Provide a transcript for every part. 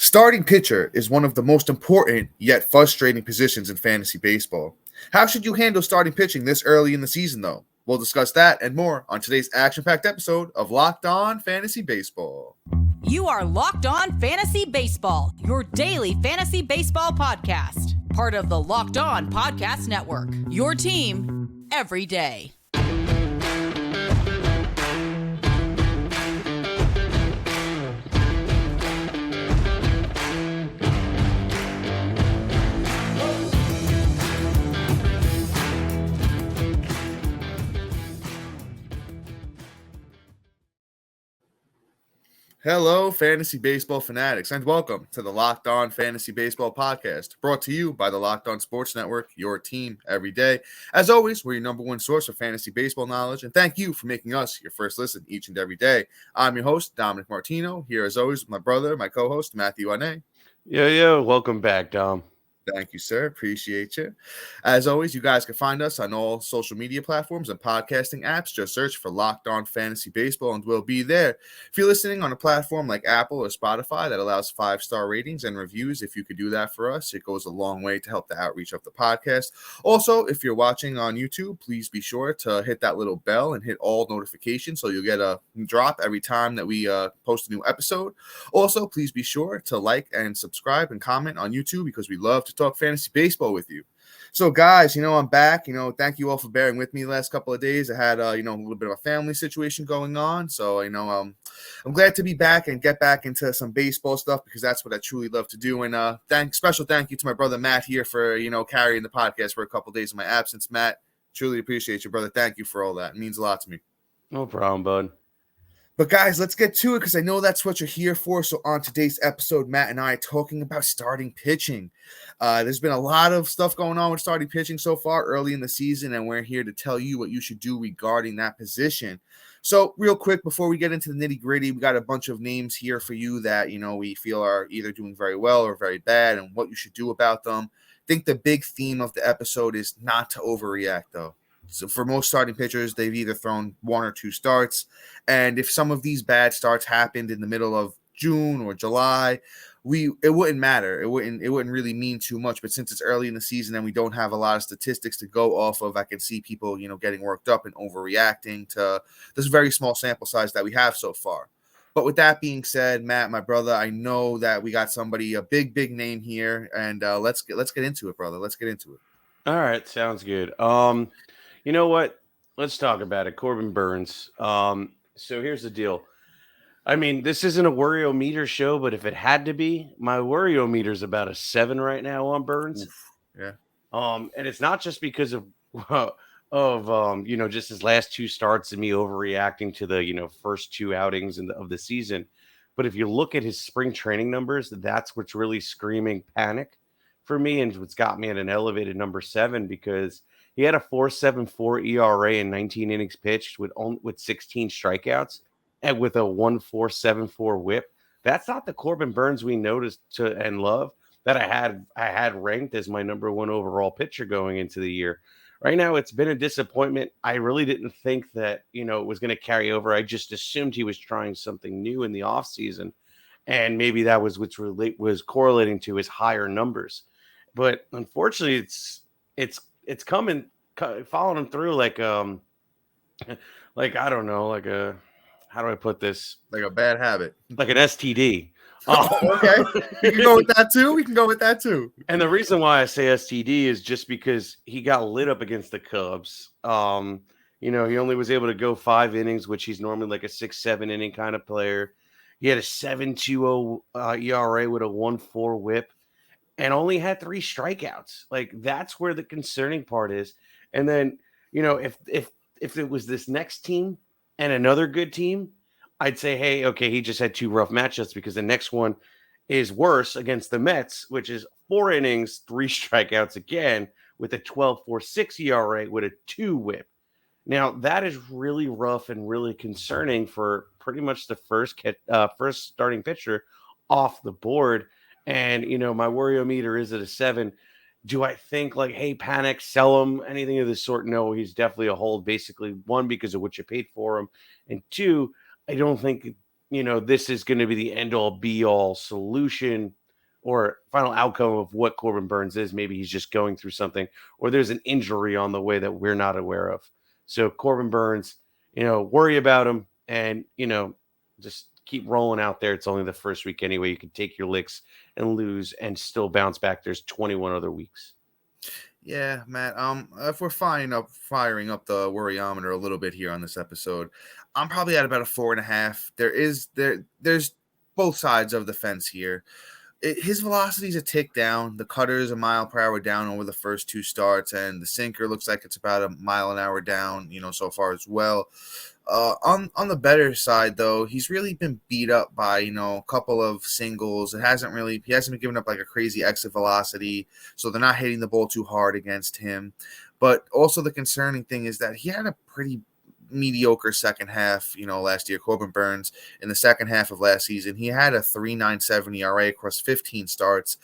Starting pitcher is one of the most important yet frustrating positions in fantasy baseball. How should you handle starting pitching this early in the season, though? We'll discuss that and more on today's action-packed episode of Locked On Fantasy Baseball. You are Locked On Fantasy Baseball, your daily fantasy baseball podcast. Part of the Locked On Podcast Network, your team every day. Hello, fantasy baseball fanatics, and welcome to the Locked On Fantasy Baseball podcast, brought to you by the Locked On Sports Network, your team every day. As always, we're your number one source of fantasy baseball knowledge, and thank you for making us your first listen each and every day. I'm your host, Dominic Martino, here as always with my brother, my co-host, Matthew Ane. Yo, welcome back, Dom. Thank you, sir. Appreciate you. As always, you guys can find us on all social media platforms and podcasting apps. Just search for Locked On Fantasy Baseball and we'll be there. If you're listening on a platform like Apple or Spotify that allows 5-star ratings and reviews, if you could do that for us, it goes a long way to help the outreach of the podcast. Also, if you're watching on YouTube, please be sure to hit that little bell and hit all notifications so you'll get a drop every time that we post a new episode. Also, please be sure to like and subscribe and comment on YouTube because we love to talk fantasy baseball with you. So guys, I'm back. Thank you all for bearing with me the last couple of days. I had a little bit of a family situation going on, so I'm glad to be back and get back into some baseball stuff because that's what I truly love to do. And special thank you to my brother Matt here for carrying the podcast for a couple of days of my absence. Matt, truly appreciate you, brother. Thank you for all that. It means a lot to me. No problem, bud. But guys, let's get to it because I know that's what you're here for. So on today's episode, Matt and I are talking about starting pitching. There's been a lot of stuff going on with starting pitching so far early in the season, and we're here to tell you what you should do regarding that position. So real quick, before we get into the nitty gritty, we got a bunch of names here for you that, we feel are either doing very well or very bad and what you should do about them. I think the big theme of the episode is not to overreact, though. So for most starting pitchers, they've either thrown one or two starts. And if some of these bad starts happened in the middle of June or July, it wouldn't matter. It wouldn't really mean too much. But since it's early in the season and we don't have a lot of statistics to go off of, I can see people, getting worked up and overreacting to this very small sample size that we have so far. But with that being said, Matt, my brother, I know that we got somebody, a big name here, and let's get into it, brother. Let's get into it. All right, sounds good. You know what? Let's talk about it. Corbin Burnes. So here's the deal. I mean, this isn't a worry-o-meter show, but if it had to be, my worry-o-meter is about a 7 right now on Burnes. Yeah. And it's not just because of just his last two starts and me overreacting to the first two outings of the season, but if you look at his spring training numbers, that's what's really screaming panic for me, and what's got me at an elevated number 7 because he had a 4.74 ERA in 19 innings pitched with 16 strikeouts and with a 1.474 WHIP. That's not the Corbin Burnes we noticed and love that I had ranked as my number 1 overall pitcher going into the year. Right now, it's been a disappointment. I really didn't think that it was going to carry over. I just assumed he was trying something new in the offseason, and maybe that was which was correlating to his higher numbers. But unfortunately, it's coming, following him through like I don't know, like a, how do I put this? Like a bad habit. Like an STD. Okay. We can go with that too. And the reason why I say STD is just because he got lit up against the Cubs. He only was able to go 5 innings, which he's normally like a 6-7 inning kind of player. He had a 7.20 ERA with a 1.4 WHIP. And only had 3 strikeouts. Like, that's where the concerning part is. And then, if it was this next team and another good team, I'd say, hey, okay, he just had 2 rough matchups because the next one is worse against the Mets, which is 4 innings, 3 strikeouts again with a 12.46 ERA with a 2 WHIP. Now, that is really rough and really concerning for pretty much the first starting pitcher off the board. And, my worry-o-meter is at a 7. Do I think like, hey, panic, sell him, anything of this sort? No, he's definitely a hold, basically, 1, because of what you paid for him. And 2, I don't think this is going to be the end all be all solution or final outcome of what Corbin Burnes is. Maybe he's just going through something, or there's an injury on the way that we're not aware of. So Corbin Burnes, worry about him and, just keep rolling out there. It's only the first week anyway. You can take your licks and lose and still bounce back. There's 21 other weeks. Yeah, Matt. If we're firing up the worryometer a little bit here on this episode, I'm probably at about a 4.5. There's both sides of the fence here. His velocity's a tick down. The cutter's a mile per hour down over the first two starts, and the sinker looks like it's about a mile an hour down, so far as well. On the better side, though, he's really been beat up by, a couple of singles. He hasn't been giving up like a crazy exit velocity, so they're not hitting the ball too hard against him. But also the concerning thing is that he had a pretty mediocre second half, last year. Corbin Burnes in the second half of last season, he had a 3.97 ERA across 15 starts,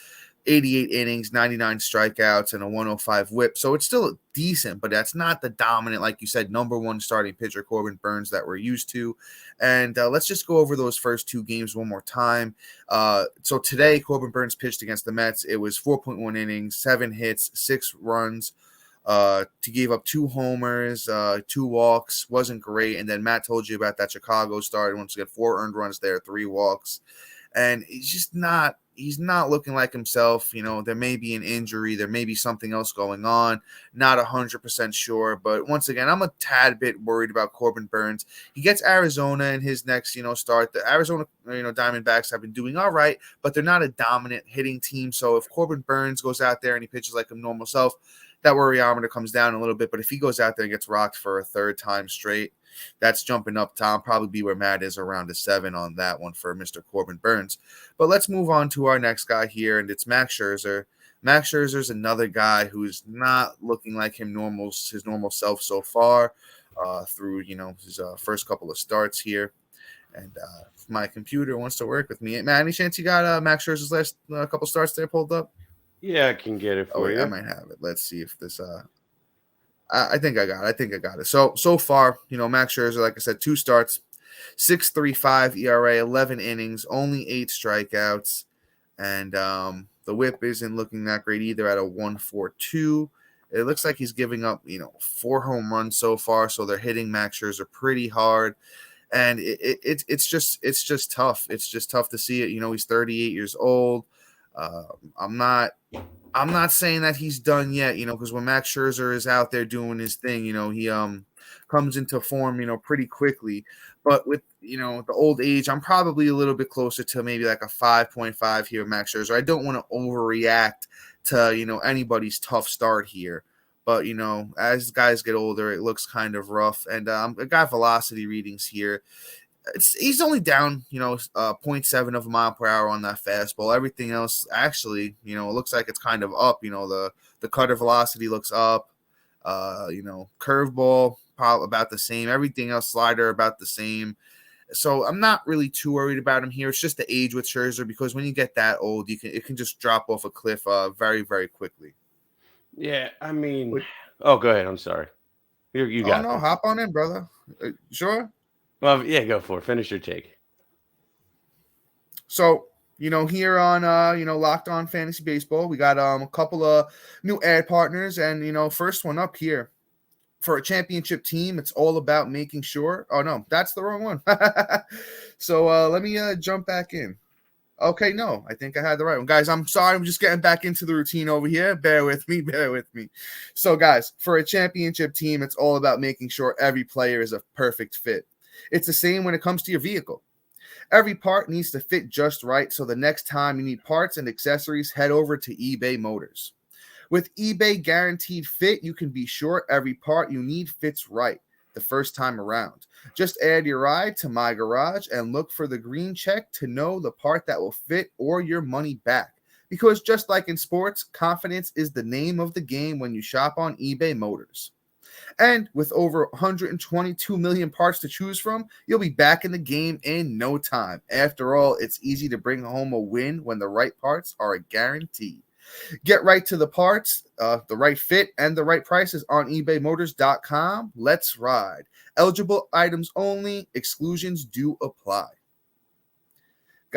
88 innings, 99 strikeouts, and a 105 whip. So it's still decent, but that's not the dominant, like you said, number one starting pitcher Corbin Burnes that we're used to. And let's just go over those first two games one more time. So today, Corbin Burnes pitched against the Mets. It was 4.1 innings, 7 hits, 6 runs. He gave up 2 homers, 2 walks, wasn't great. And then Matt told you about that Chicago start. Once again, 4 earned runs there, 3 walks. And he's not looking like himself. There may be an injury. There may be something else going on. Not 100% sure. But once again, I'm a tad bit worried about Corbin Burnes. He gets Arizona in his next, start. The Arizona, Diamondbacks have been doing all right, but they're not a dominant hitting team. So if Corbin Burnes goes out there and he pitches like a normal self, that worryometer comes down a little bit. But if he goes out there and gets rocked for a third time straight, that's jumping up. Tom probably be where Matt is, around a 7 on that one for Mr. Corbin Burnes. But let's move on to our next guy here, and it's Max Scherzer. Max Scherzer's another guy who's not looking like his normal self so far through his first couple of starts here. And my computer wants to work with me. Matt, any chance you got Max Scherzer's last couple starts there pulled up? Yeah, I can get it for you. I might have it. Let's see if this I think I got it. So far, Max Scherzer, like I said, 2 starts, 6.35 ERA, 11 innings, only 8 strikeouts, and the whip isn't looking that great either at a 1.42. It looks like he's giving up, 4 home runs so far, so they're hitting Max Scherzer pretty hard, and it's just tough. It's just tough to see it. He's 38 years old. I'm not saying that he's done yet, because when Max Scherzer is out there doing his thing, he comes into form, pretty quickly. But with, the old age, I'm probably a little bit closer to maybe like a 5.5 here, Max Scherzer. I don't want to overreact to, anybody's tough start here. But, as guys get older, it looks kind of rough. And I got velocity readings here. He's only down, 0.7 of a mile per hour on that fastball. Everything else, actually, it looks like it's kind of up. The cutter velocity looks up. Curveball about the same. Everything else, slider about the same. So I'm not really too worried about him here. It's just the age with Scherzer, because when you get that old, it can just drop off a cliff very, very quickly. Yeah, I mean, go ahead. I'm sorry. You got it. Hop on in, brother. Sure. Well, yeah, go for it. Finish your take. So, here on, Locked On Fantasy Baseball, we got a couple of new ad partners. And, first one up here. For a championship team, it's all about making sure. Oh, no, that's the wrong one. So, let me jump back in. Okay, no, I think I had the right one. Guys, I'm sorry. I'm just getting back into the routine over here. Bear with me. So, guys, for a championship team, it's all about making sure every player is a perfect fit. It's the same when it comes to your vehicle. Every part needs to fit just right, so the next time you need parts and accessories, head over to eBay Motors. With eBay Guaranteed Fit, you can be sure every part you need fits right the first time around. Just add your ride to My Garage and look for the green check to know the part that will fit or your money back. Because just like in sports, confidence is the name of the game when you shop on eBay Motors. And with over 122 million parts to choose from, you'll be back in the game in no time. After all, it's easy to bring home a win when the right parts are a guarantee. Get right to the parts, the right fit, and the right prices on ebaymotors.com. Let's ride. Eligible items only. Exclusions do apply.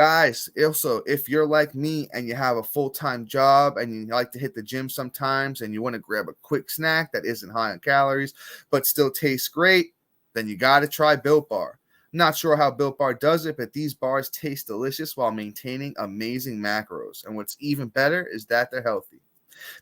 Guys, also, if you're like me and you have a full-time job and you like to hit the gym sometimes and you want to grab a quick snack that isn't high on calories but still tastes great, then you got to try Built Bar. Not sure how Built Bar does it, but these bars taste delicious while maintaining amazing macros. And what's even better is that they're healthy.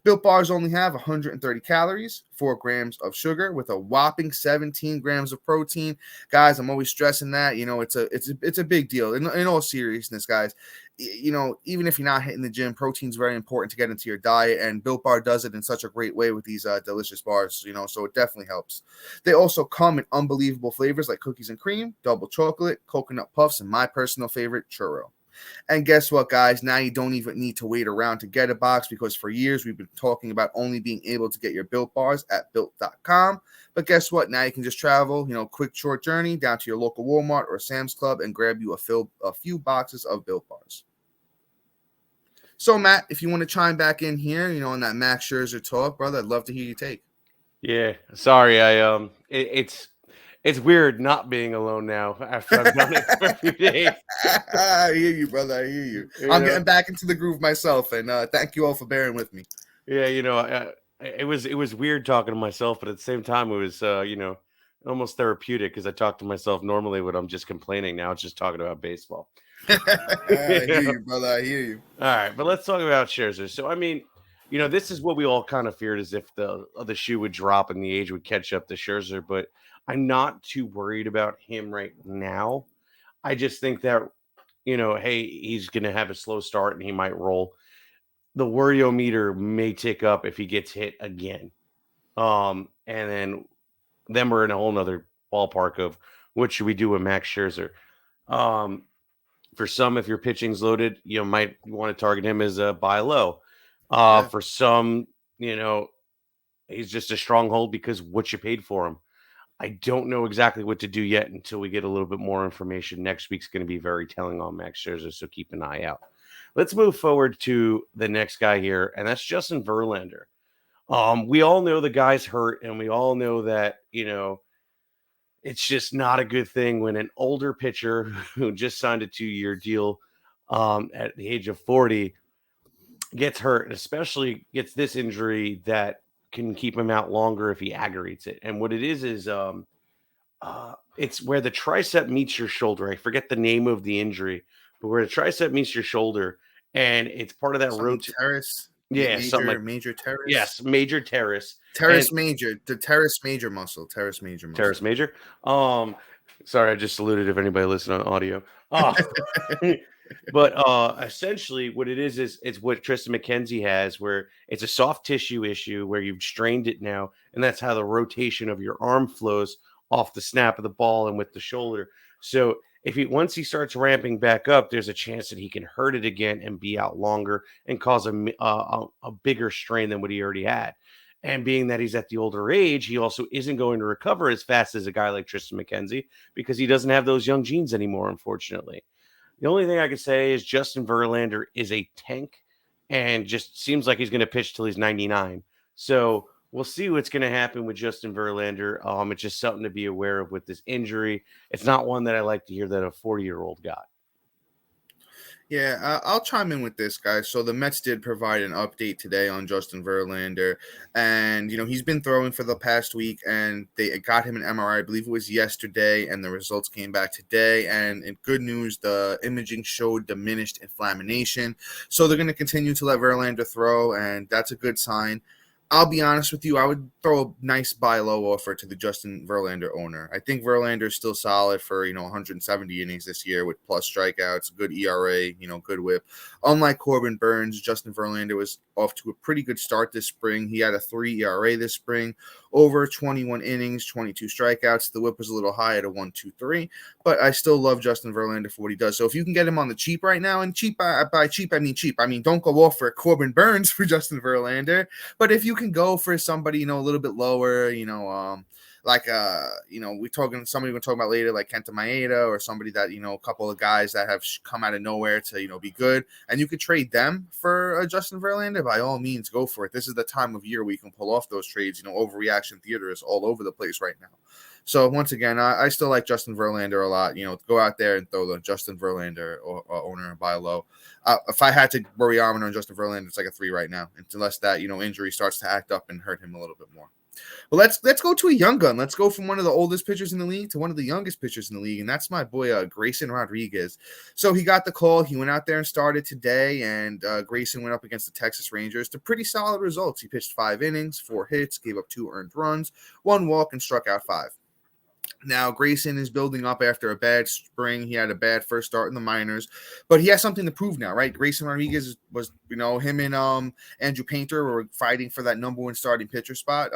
Built Bars only have 130 calories, 4 grams of sugar with a whopping 17 grams of protein. Guys, I'm always stressing that. It's a big deal. In all seriousness, guys, even if you're not hitting the gym, protein's very important to get into your diet, and Built Bar does it in such a great way with these delicious bars, so it definitely helps. They also come in unbelievable flavors like cookies and cream, double chocolate, coconut puffs, and my personal favorite, churro. And guess what, guys? Now you don't even need to wait around to get a box, because for years we've been talking about only being able to get your Built Bars at Built.com. But guess what? Now you can just travel, quick, short journey down to your local Walmart or Sam's Club and grab you a few boxes of Built Bars. So, Matt, if you want to chime back in here, on that Max Scherzer talk, brother, I'd love to hear your take. Yeah, sorry. It's weird not being alone now after I've done it for a few days. I hear you, brother. I hear you. I'm getting back into the groove myself, and thank you all for bearing with me. Yeah, it was weird talking to myself, but at the same time, it was almost therapeutic, because I talk to myself normally when I'm just complaining. Now it's just talking about baseball. I hear you, brother. I hear you. All right, but let's talk about Scherzer. So, this is what we all kind of feared, as if the shoe would drop and the age would catch up to Scherzer, but I'm not too worried about him right now. I just think that, hey, he's going to have a slow start and he might roll. The worryometer may tick up if he gets hit again. And then we're in a whole nother ballpark of what should we do with Max Scherzer. For some, if your pitching's loaded, you might want to target him as a buy low. For some, he's just a stronghold because what you paid for him. I don't know exactly what to do yet until we get a little bit more information. Next week's going to be very telling on Max Scherzer, so keep an eye out. Let's move forward to the next guy here, and that's Justin Verlander. We all know the guy's hurt, and we all know that, it's just not a good thing when an older pitcher who just signed a 2-year deal at the age of 40 gets hurt, and especially gets this injury that can keep him out longer if he aggravates it. And what it is it's where the tricep meets your shoulder. I forget the name of the injury, but where the tricep meets your shoulder, and it's part of that rotation. Teres. Yeah, major teres. Yes, major teres. Teres major, the teres major muscle. Teres major muscle. Teres major. Sorry, I just saluted if anybody listened on audio. But essentially what it is it's what Tristan McKenzie has, where it's a soft tissue issue where you've strained it now, and that's how the rotation of your arm flows off the snap of the ball and with the shoulder. So once he starts ramping back up, there's a chance that he can hurt it again and be out longer and cause a bigger strain than what he already had. And being that he's at the older age, he also isn't going to recover as fast as a guy like Tristan McKenzie, because he doesn't have those young genes anymore, unfortunately. The only thing I can say is Justin Verlander is a tank and just seems like he's going to pitch till he's 99. So we'll see what's going to happen with Justin Verlander. It's just something to be aware of with this injury. It's not one that I like to hear that a 40-year-old got. Yeah, I'll chime in with this, guys. So the Mets did provide an update today on Justin Verlander, and he's been throwing for the past week, and they got him an MRI. I believe it was yesterday, and the results came back today. And in good news, the imaging showed diminished inflammation, so they're going to continue to let Verlander throw, and that's a good sign. I'll be honest with you, I would throw a nice buy low offer to the Justin Verlander owner. I think Verlander is still solid for, 170 innings this year with plus strikeouts, good ERA, good whip. Unlike Corbin Burnes, Justin Verlander was off to a pretty good start this spring. He had a 3 ERA this spring, over 21 innings, 22 strikeouts. The whip was a little high at a 1.23, but I still love Justin Verlander for what he does. So if you can get him on the cheap right now, and cheap, by cheap, I mean cheap. I mean, don't go off for Corbin Burnes for Justin Verlander, but if you can go for somebody, a little bit lower, we're talking somebody we're talking about later, like Kenta Maeda, or somebody that, a couple of guys that have come out of nowhere to, be good, and you could trade them for Justin Verlander, by all means, go for it. This is the time of year where you can pull off those trades. Overreaction theater is all over the place right now. So once again, I still like Justin Verlander a lot. Go out there and throw the Justin Verlander or owner and buy low. If I had to worry on Justin Verlander, it's like a 3 right now, unless that injury starts to act up and hurt him a little bit more. But let's go to a young gun. Let's go from one of the oldest pitchers in the league to one of the youngest pitchers in the league, and that's my boy Grayson Rodriguez. So he got the call. He went out there and started today, and Grayson went up against the Texas Rangers to pretty solid results. He pitched 5 innings, 4 hits, gave up 2 earned runs, 1 walk, and struck out 5. Now, Grayson is building up after a bad spring. He had a bad first start in the minors, but he has something to prove now, right? Grayson Rodriguez was, him and Andrew Painter were fighting for that number 1 starting pitcher spot,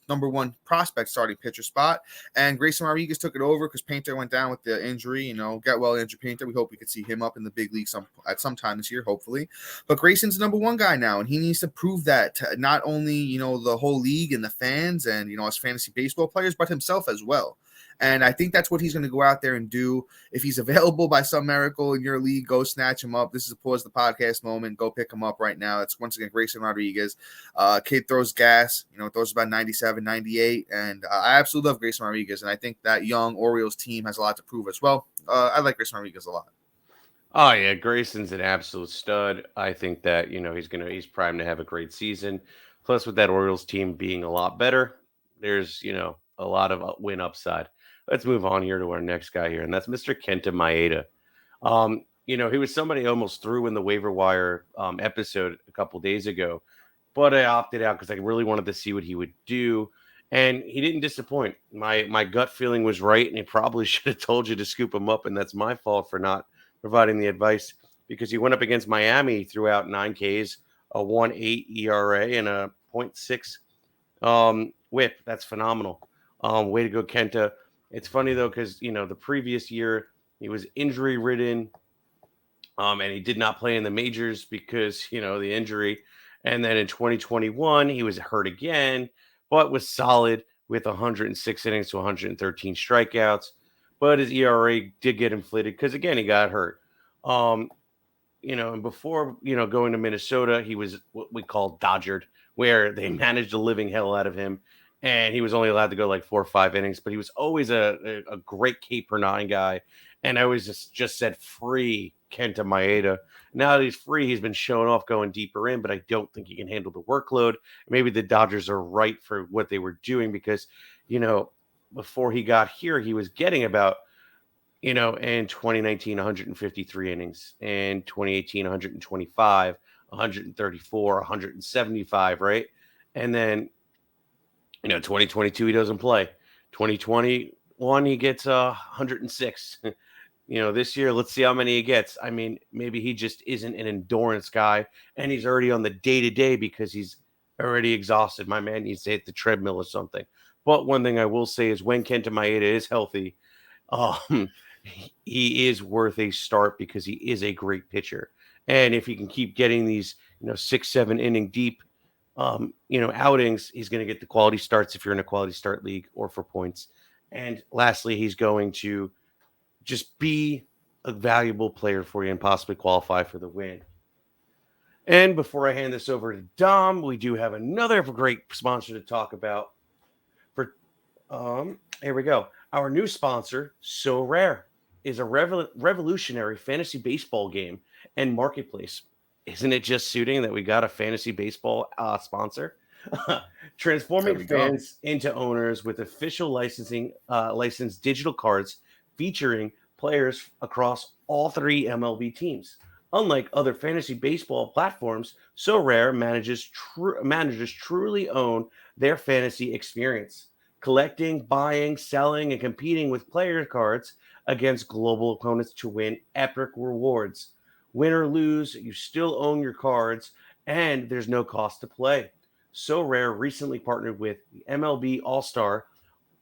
number 1 prospect starting pitcher spot, and Grayson Rodriguez took it over because Painter went down with the injury. Get well, Andrew Painter. We hope we could see him up in the big league at some time this year, hopefully. But Grayson's the number 1 guy now, and he needs to prove that to not only, the whole league and the fans and, us fantasy baseball players, but himself as well. And I think that's what he's going to go out there and do. If he's available by some miracle in your league, go snatch him up. This is a pause the podcast moment. Go pick him up right now. It's once again Grayson Rodriguez. Kid throws gas, throws about 97, 98. And I absolutely love Grayson Rodriguez. And I think that young Orioles team has a lot to prove as well. I like Grayson Rodriguez a lot. Oh yeah, Grayson's an absolute stud. I think that he's primed to have a great season. Plus, with that Orioles team being a lot better, there's a lot of win upside. Let's move on here to our next guy here, and that's Mr. Kenta Maeda. He was somebody I almost threw in the waiver wire episode a couple days ago, but I opted out because I really wanted to see what he would do, and he didn't disappoint. My gut feeling was right, and he probably should have told you to scoop him up, and that's my fault for not providing the advice because he went up against Miami, threw out 9 Ks, a 1.8 ERA, and a 0.6 whip. That's phenomenal. Way to go, Kenta. It's funny, though, because, the previous year he was injury ridden and he did not play in the majors because, the injury. And then in 2021, he was hurt again, but was solid with 106 innings to 113 strikeouts. But his ERA did get inflated because, again, he got hurt. And before, going to Minnesota, he was what we call dodgered, where they managed the living hell out of him. And he was only allowed to go like 4 or 5 innings, but he was always a great K/9 guy. And I always just said free Kenta Maeda. Now that he's free, he's been showing off going deeper in, but I don't think he can handle the workload. Maybe the Dodgers are right for what they were doing because, before he got here, he was getting about, in 2019, 153 innings. In 2018, 125, 134, 175, right? And then 2022, he doesn't play. 2021, he gets 106. This year, let's see how many he gets. I mean, maybe he just isn't an endurance guy, and he's already on the day-to-day because he's already exhausted. My man needs to hit the treadmill or something. But one thing I will say is when Kenta Maeda is healthy, he is worth a start because he is a great pitcher. And if he can keep getting these, 6-7 inning deep outings, he's going to get the quality starts if you're in a quality start league or for points. And lastly, he's going to just be a valuable player for you and possibly qualify for the win. And before I hand this over to Dom, we do have another great sponsor to talk about. Here we go. Our new sponsor, So Rare, is a revolutionary fantasy baseball game and marketplace. Isn't it just suiting that we got a fantasy baseball sponsor? Transforming fans into owners with official licensed digital cards featuring players across all 3 MLB teams. Unlike other fantasy baseball platforms, So Rare managers truly own their fantasy experience, collecting, buying, selling, and competing with player cards against global opponents to win epic rewards. Win or lose, you still own your cards, and there's no cost to play. So Rare recently partnered with the MLB All-Star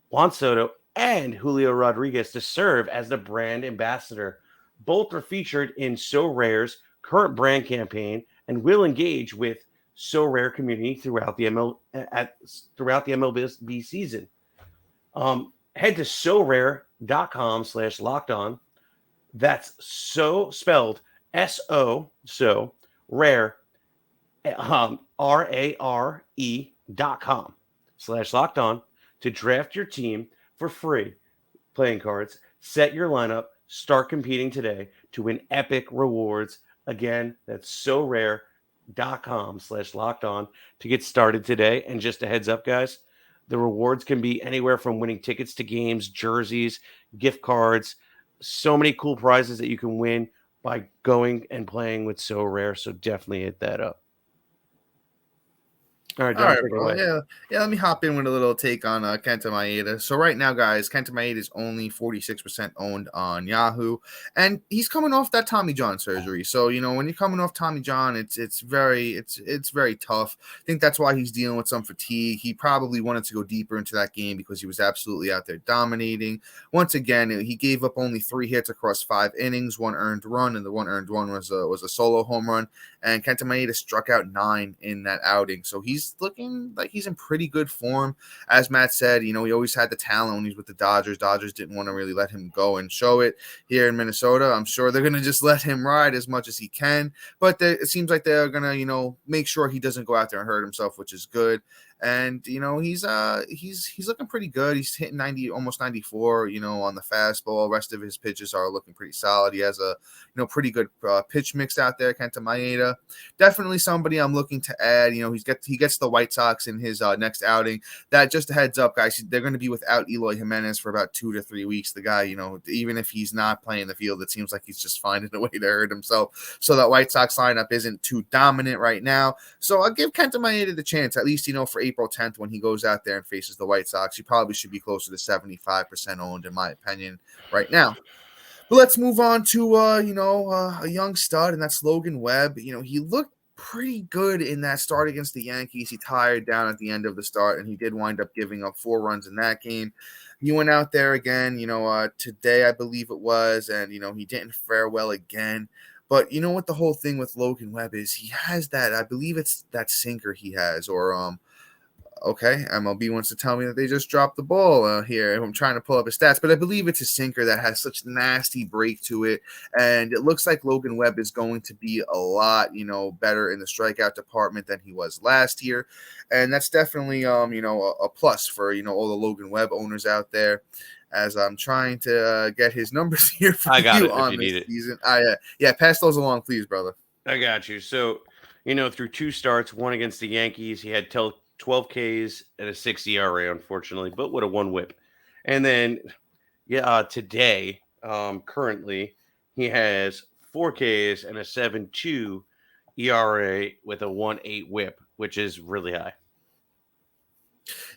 Juan Soto and Julio Rodriguez to serve as the brand ambassador. Both are featured in So Rare's current brand campaign and will engage with So Rare community throughout the MLB season. Head to sorare.com/lockedon. That's so spelled so rare RARE.com/lockedon to draft your team, for free playing cards. Set your lineup. Start competing today to win epic rewards. Again, that's sorare.com/locked on to get started today. And just a heads up, guys, the rewards can be anywhere from winning tickets to games, jerseys, gift cards, so many cool prizes that you can win by going and playing with So Rare. So definitely hit that up. All right, All Dom, right, take it bro. away. Yeah. Let me hop in with a little take on Kenta Maeda. So right now, guys, Kenta Maeda is only 46% owned on Yahoo, and he's coming off that Tommy John surgery. So when you're coming off Tommy John, it's very tough. I think that's why he's dealing with some fatigue. He probably wanted to go deeper into that game because he was absolutely out there dominating. Once again, he gave up only 3 hits across 5 innings, 1 earned run, and the 1 earned run was a solo home run. And Kenta Maeda struck out 9 in that outing. So he's looking like he's in pretty good form. As Matt said, he always had the talent when he's with the Dodgers. Dodgers didn't want to really let him go and show it here in Minnesota. I'm sure they're going to just let him ride as much as he can. But it seems like they're going to, make sure he doesn't go out there and hurt himself, which is good. And he's looking pretty good. He's hitting 90, almost 94, on the fastball. Rest of his pitches are looking pretty solid. He has a pretty good pitch mix out there. Kenta Maeda, definitely somebody I'm looking to add. He gets the White Sox in his next outing. That, just a heads up, guys, they're going to be without Eloy Jimenez for about 2 to 3 weeks. The guy, even if he's not playing the field, it seems like he's just finding a way to hurt himself. So that White Sox lineup isn't too dominant right now. So I'll give Kenta Maeda the chance, at least for April 10th when he goes out there and faces the White Sox. He probably should be closer to 75% owned, in my opinion, right now. But let's move on to a young stud, and that's Logan Webb. He looked pretty good in that start against the Yankees. He tired down at the end of the start, and he did wind up giving up 4 runs in that game. He went out there again, today I believe it was, and he didn't fare well again. But what the whole thing with Logan Webb is, he has that, I believe it's that sinker he has, or okay, MLB wants to tell me that they just dropped the ball here. I'm trying to pull up his stats, but I believe it's a sinker that has such nasty break to it. And it looks like Logan Webb is going to be a lot, better in the strikeout department than he was last year. And that's definitely, a plus for, all the Logan Webb owners out there. As I'm trying to get his numbers here for you on this season. Pass those along, please, brother. I got you. So, through 2 starts, one against the Yankees, he had 12 Ks and a 6 ERA, unfortunately, but with a 1 whip. And then, today, currently, he has 4 Ks and a 7.2 ERA with a 1.8 whip, which is really high.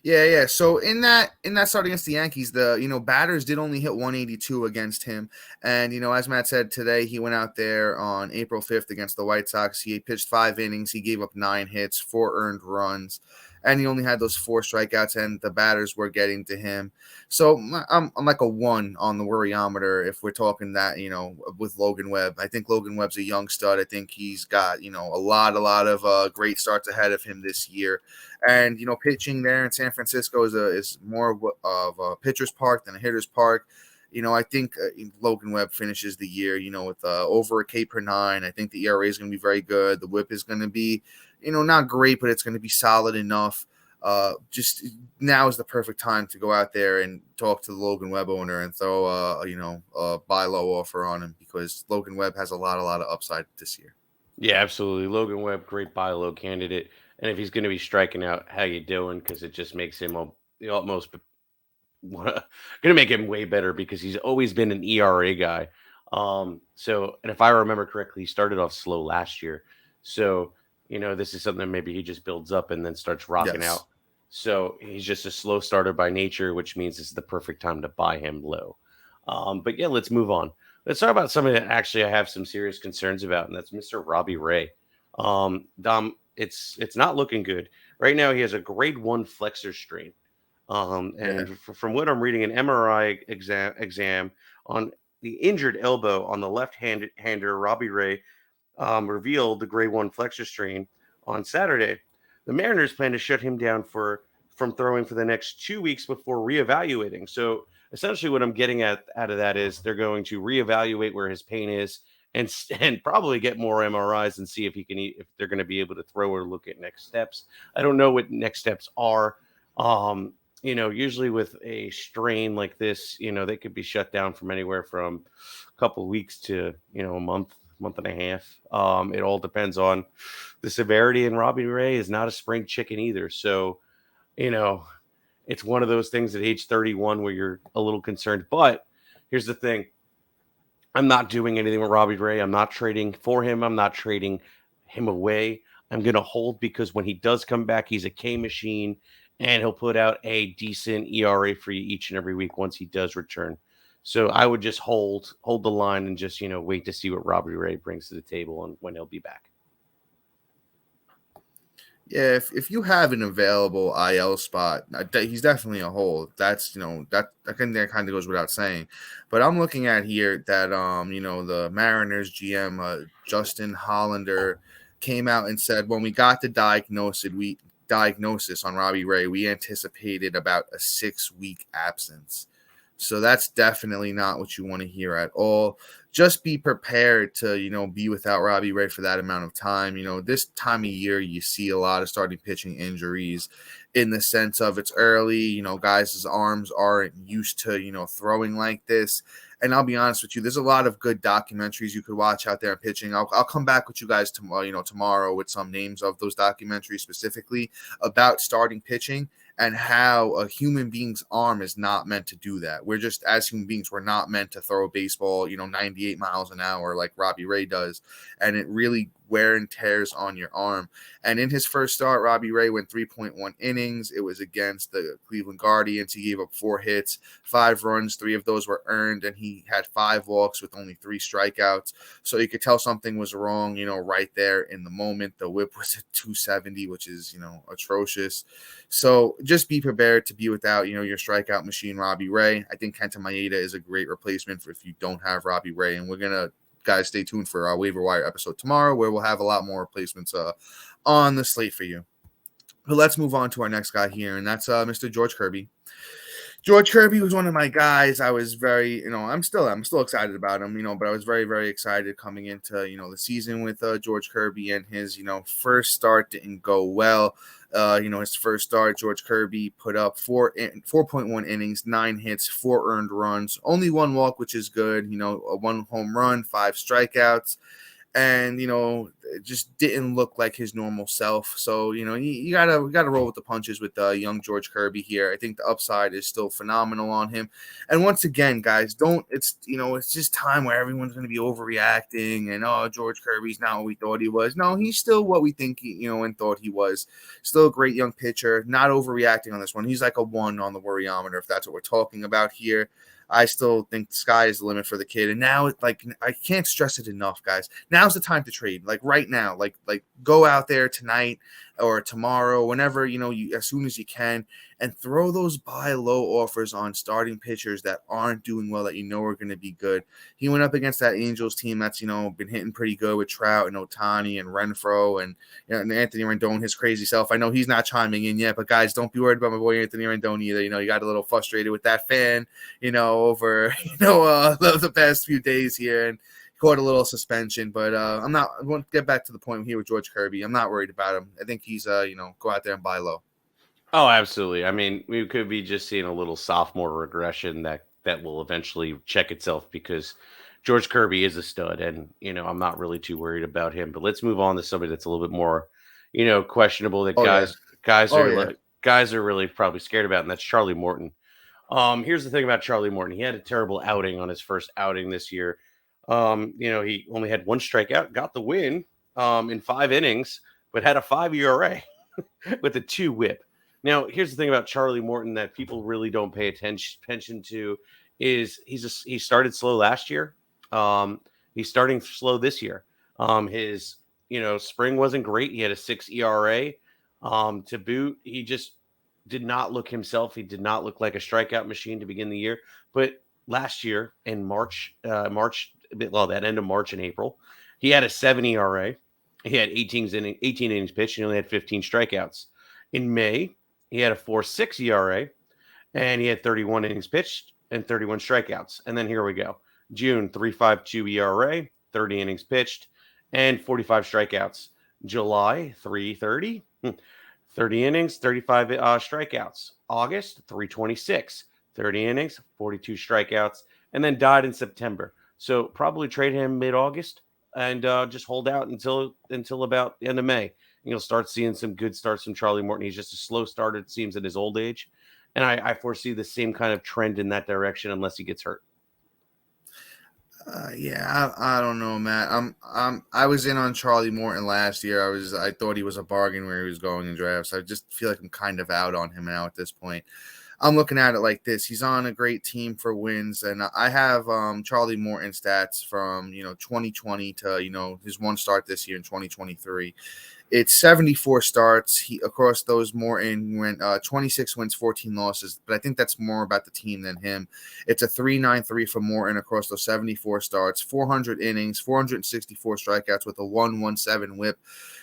Yeah. So in that start against the Yankees, the batters did only hit 182 against him, and as Matt said, today he went out there on April 5th against the White Sox. He pitched 5 innings. He gave up 9 hits, 4 earned runs, and he only had those 4 strikeouts, and the batters were getting to him. So I'm like a 1 on the worryometer if we're talking that, with Logan Webb. I think Logan Webb's a young stud. I think he's got, a lot of great starts ahead of him this year. And, pitching there in San Francisco is more of a pitcher's park than a hitter's park. I think Logan Webb finishes the year, with over a K per 9. I think the ERA is going to be very good. The whip is going to be, not great, but it's going to be solid enough. Just now is the perfect time to go out there and talk to the Logan Webb owner and throw a buy low offer on him, because Logan Webb has a lot of upside this year. Yeah, absolutely. Logan Webb, great buy low candidate. And if he's going to be striking out, how you doing? Because it just makes him the utmost going to make him way better, because he's always been an ERA guy. And if I remember correctly, he started off slow last year. So, this is something that maybe he just builds up and then starts rocking out. So he's just a slow starter by nature, which means it's the perfect time to buy him low. But yeah, let's move on. Let's talk about something that actually I have some serious concerns about, and that's Mr. Robbie Ray. Dom, it's not looking good. Right now, he has a grade 1 flexor strain. From what I'm reading, an MRI exam on the injured elbow on the left-hander, Robbie Ray, revealed the grade 1 flexor strain on Saturday. The Mariners plan to shut him down from throwing for the next 2 weeks before reevaluating. So essentially what I'm getting out of that is they're going to reevaluate where his pain is and probably get more MRIs and see if if they're going to be able to throw or look at next steps. I don't know what next steps are. usually with a strain like this, they could be shut down from anywhere from a couple of weeks to, a month and a half. It all depends on the severity, and Robbie Ray is not a spring chicken either. So, you know, it's one of those things at age 31 where you're a little concerned. But here's the thing. I'm not doing anything with Robbie Ray. I'm not trading for him. I'm not trading him away. I'm going to hold because when he does come back, he's a K machine and he'll put out a decent ERA for you each and every week once he does return. So I would just hold the line and just, wait to see what Robbie Ray brings to the table and when he'll be back. Yeah, if you have an available IL spot, he's definitely a hold. That's that kind of goes without saying. But I'm looking at here that the Mariners GM Justin Hollander came out and said when we got the diagnosis on Robbie Ray, we anticipated about a 6-week absence. So that's definitely not what you want to hear at all. Just be prepared to, be without Robbie Ray for that amount of time. This time of year, you see a lot of starting pitching injuries in the sense of it's early, guys' arms aren't used to, throwing like this. And I'll be honest with you, there's a lot of good documentaries you could watch out there in pitching. I'll come back with you guys tomorrow with some names of those documentaries specifically about starting pitching and how a human being's arm is not meant to do that. We're just, as human beings, we're not meant to throw a baseball, 98 miles an hour like Robbie Ray does. And it really wear and tears on your arm. And in his first start, Robbie Ray went 3.1 innings. It was against the Cleveland Guardians. He gave up 4 hits, 5 runs, 3 of those were earned, and he had 5 walks with only 3 strikeouts. So you could tell something was wrong, right there in the moment. The whip was at 270, which is, atrocious. So just be prepared to be without, your strikeout machine, Robbie Ray. I think Kenta Maeda is a great replacement for if you don't have Robbie Ray, and we're going to guys, stay tuned for our waiver wire episode tomorrow where we'll have a lot more replacements on the slate for you. But let's move on to our next guy here, and that's Mr. George Kirby. George Kirby was one of my guys. I was very, I'm still excited about him, but I was very, very excited coming into, the season with George Kirby, and his, first start didn't go well. His first start, George Kirby put up 4.1 innings, 9 hits, 4 earned runs, only 1 walk, which is good. 1 home run, 5 strikeouts. And, it just didn't look like his normal self. So, you gotta roll with the punches with young George Kirby here. I think the upside is still phenomenal on him. And once again, guys, it's just time where everyone's going to be overreacting and, George Kirby's not what we thought he was. No, he's still what we think and thought he was. Still a great young pitcher, not overreacting on this one. He's like a 1 on the worryometer, if that's what we're talking about here. I still think the sky is the limit for the kid. And now, I can't stress it enough, guys. Now's the time to trade. Like right now, like go out there tonight or tomorrow, whenever, as soon as you can, and throw those buy low offers on starting pitchers that aren't doing well, that are going to be good. He went up against that Angels team that's, been hitting pretty good with Trout and Ohtani and Renfroe and, and Anthony Rendon, his crazy self. I know he's not chiming in yet, but guys, don't be worried about my boy Anthony Rendon either. You got a little frustrated with that fan, over, the past few days here, and caught a little suspension, but I want to get back to the point here with George Kirby. I'm not worried about him. I think he's, go out there and buy low. Oh, absolutely. I mean, we could be just seeing a little sophomore regression that will eventually check itself because George Kirby is a stud, and, I'm not really too worried about him. But let's move on to somebody that's a little bit more, questionable that guys are really probably scared about, and that's Charlie Morton. Here's the thing about Charlie Morton. He had a terrible outing on his first outing this year. He only had 1 strikeout, got the win in 5 innings, but had a 5 ERA with a 2 whip. Now, here's the thing about Charlie Morton that people really don't pay attention to is he started slow last year. He's starting slow this year. His spring wasn't great. He had a 6 ERA. To boot, he just did not look himself. He did not look like a strikeout machine to begin the year. But last year in that end of March and April, he had a 7 ERA. He had 18 innings pitched. He only had 15 strikeouts. In May, he had a 4.6 ERA, and he had 31 innings pitched and 31 strikeouts. And then here we go. June, 3.52 ERA, 30 innings pitched, and 45 strikeouts. July, 3.30, 30 innings, 35 strikeouts. August, 326, 30 innings, 42 strikeouts, and then died in September. So probably trade him mid-August and just hold out until about the end of May. And you'll start seeing some good starts from Charlie Morton. He's just a slow starter, it seems, at his old age. And I foresee the same kind of trend in that direction unless he gets hurt. I don't know, Matt. I was in on Charlie Morton last year. I thought he was a bargain where he was going in drafts. I just feel like I'm kind of out on him now at this point. I'm looking at it like this. He's on a great team for wins, and I have Charlie Morton stats from 2020 to his one start this year in 2023. It's 74 starts. Across those, Morton went 26 wins, 14 losses, but I think that's more about the team than him. It's a 3.93 for Morton across those 74 starts, 400 innings, 464 strikeouts with a 1.17 whip.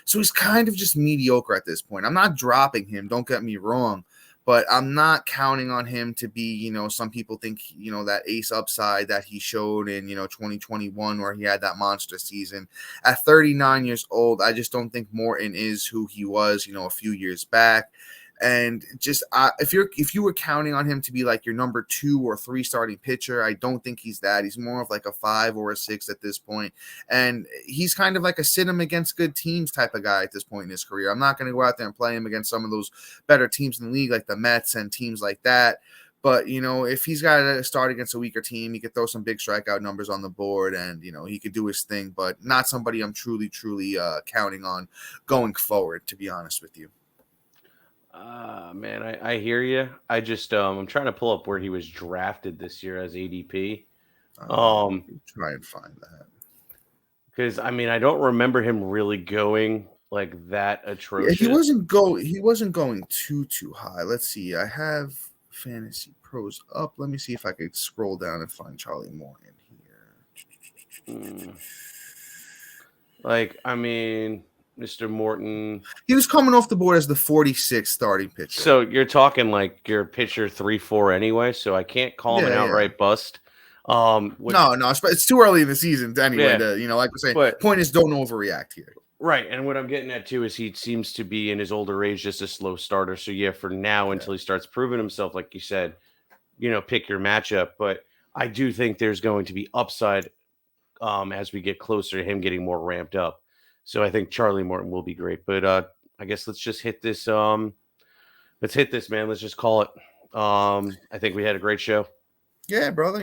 So he's kind of just mediocre at this point. I'm not dropping him, don't get me wrong, but I'm not counting on him to be, some people think, that ace upside that he showed in, 2021 where he had that monster season. At 39 years old, I just don't think Morton is who he was, a few years back. And just if you were counting on him to be like your number 2 or 3 starting pitcher, I don't think he's that. He's more of like a 5 or a 6 at this point. And he's kind of like a sit him against good teams type of guy at this point in his career. I'm not going to go out there and play him against some of those better teams in the league like the Mets and teams like that. But, if he's got to start against a weaker team, he could throw some big strikeout numbers on the board and, he could do his thing, but not somebody I'm truly counting on going forward, to be honest with you. Man, I hear you. I just I'm trying to pull up where he was drafted this year as ADP. Try and find that. Because I don't remember him really going like that atrocious. Yeah, he wasn't going too high. Let's see. I have Fantasy Pros up. Let me see if I could scroll down and find Charlie Morton here. Mr. Morton. He was coming off the board as the 46th starting pitcher. So you're talking like your pitcher 3-4 anyway, so I can't call him an outright bust. No, it's too early in the season anyway. Like we're saying, point is don't overreact here. Right, and what I'm getting at too is he seems to be in his older age just a slow starter. So for now until he starts proving himself, like you said, pick your matchup. But I do think there's going to be upside as we get closer to him getting more ramped up. So I think Charlie Morton will be great. But I guess let's just hit this. Let's hit this, man. Let's just call it. I think we had a great show. Yeah, brother.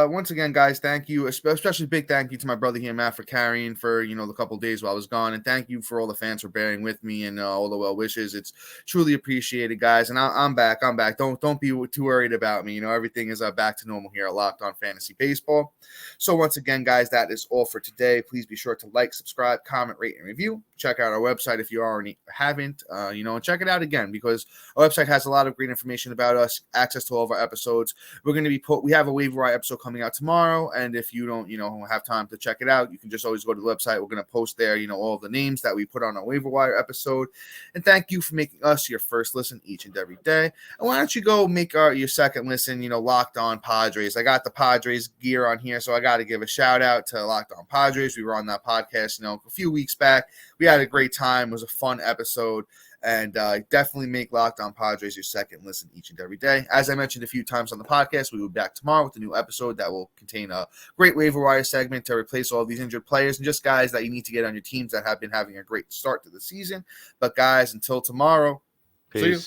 Once again, guys, thank you. Especially big thank you to my brother here, Matt, for carrying for, the couple of days while I was gone. And thank you for all the fans for bearing with me and all the well wishes. It's truly appreciated, guys. And I'm back. Don't be too worried about me. Everything is back to normal here at Locked On Fantasy Baseball. So once again, guys, that is all for today. Please be sure to like, subscribe, comment, rate, and review. Check out our website if you already haven't, and check it out again because our website has a lot of great information about us, access to all of our episodes. We're going to be we have a waiver wire episode coming out tomorrow, and if you don't, have time to check it out, you can just always go to the website. We're going to post there, all of the names that we put on our waiver wire episode. And thank you for making us your first listen each and every day. And why don't you go make your second listen, Locked On Padres. I got the Padres gear on here, so I got to give a shout out to Locked On Padres. We were on that podcast, a few weeks back. We had a great time. It was a fun episode. And definitely make Locked On Padres your second listen each and every day. As I mentioned a few times on the podcast, we will be back tomorrow with a new episode that will contain a great waiver wire segment to replace all of these injured players and just guys that you need to get on your teams that have been having a great start to the season. But guys, until tomorrow, peace. See you.